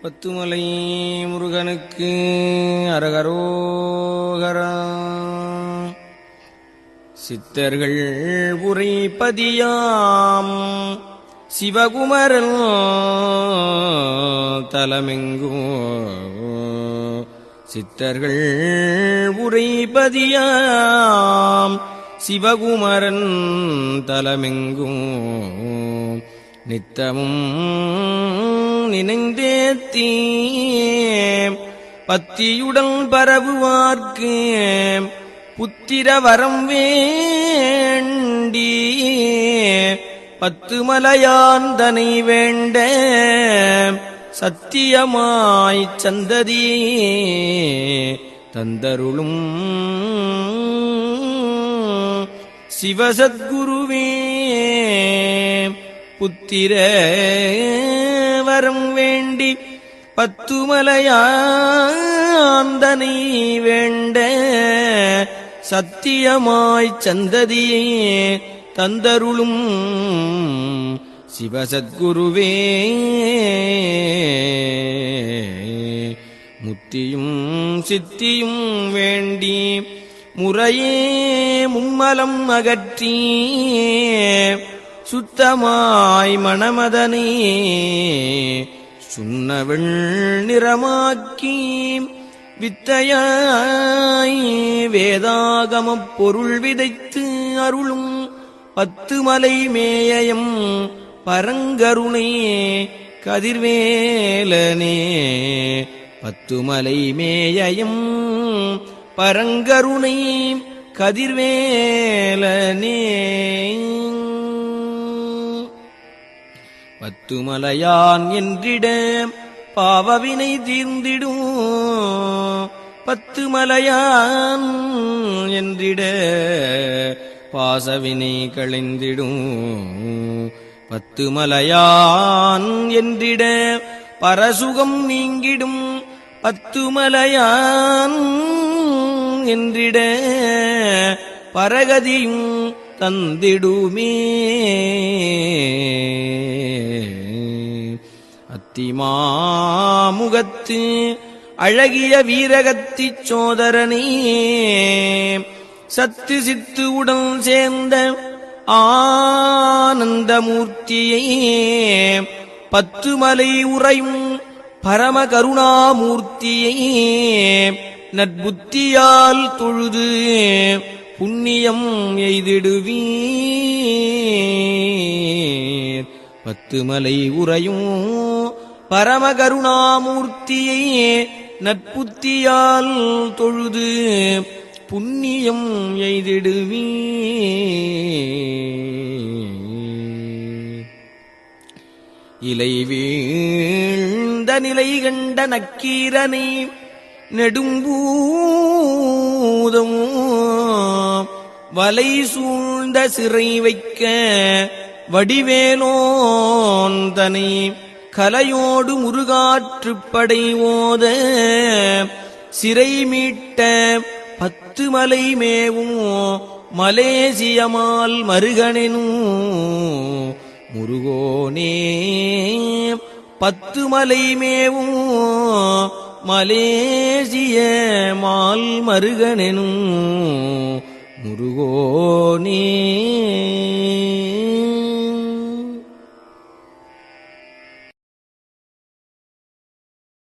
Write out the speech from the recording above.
பத்துமலை முருகனுக்கு அரகரோகரா. சித்தர்கள் உரைப்பதியாம் சிவகுமரன் தலமெங்கும். சித்தர்கள் உரைப்பதியாம் சிவகுமரன் தலமெங்கும். நித்தமும் நினைந்தேத்தீ பத்தியுடன் பரவுவார்க்கு புத்திர வரம் வேண்டி பத்துமலையாந்தனை வேண்ட சத்தியமாய் சந்ததி தந்தருளும் சிவசத்குருவே. புத்திர வரம் வேண்டி பத்துமலையாந்தனை வேண்ட சத்தியமாய் சந்ததியே தந்தருளும் சிவசத்குருவே. முத்தியும் சித்தியும் வேண்டி முறையே மும்மலம் அகற்றி சுத்தமாய் மணமதனே சுண்ணவள் நிறமாக்கி வித்தையாய் வேதாகமப் பொருள் விதைத்து அருளும் பத்துமலை மேயம் பரங்கருணை கதிர்வேலனே. பத்துமலை மேயம் பரங்கருணை கதிர்வேலனே. பத்துமலையான் என்றிட பாவவினை தீர்ந்திடும். பத்துமலையான் என்றிட பாசவினை களைந்திடும். பத்துமலையான் என்றிட பரசுகம் நீங்கிடும். பத்துமலையான் என்றிட பரகதியும் தந்திடுமே. அத்திமாமுகத்து அழகிய வீரகத்தி சோதரனே சத்து சித்து உடன் சேர்ந்த ஆனந்தமூர்த்தியை பத்துமலை உறையும் பரமகருணாமூர்த்தியை நற்புத்தியால் தொழுது புண்ணியம் எய்திடுவீர். பத்துமலை உறையும் பரமகருணாமூர்த்தியை நற்புத்தியால் தொழுது புண்ணியம் எய்திடுவீர். இலை வீழ்ந்த நிலை கண்ட நக்கீரனை நெடும்பூதம் வலை சூழ்ந்த சிறை வைக்க வடிவேலோன் தனை கலையோடு முருகாற்றுப்படை ஓத சிறை மீட்ட பத்துமலை மேவும் மலேசியமால் மருகனெனும் முருகோனே. பத்துமலை மேவும் மலேசிய மால் மருகனெனும் முருகோனே.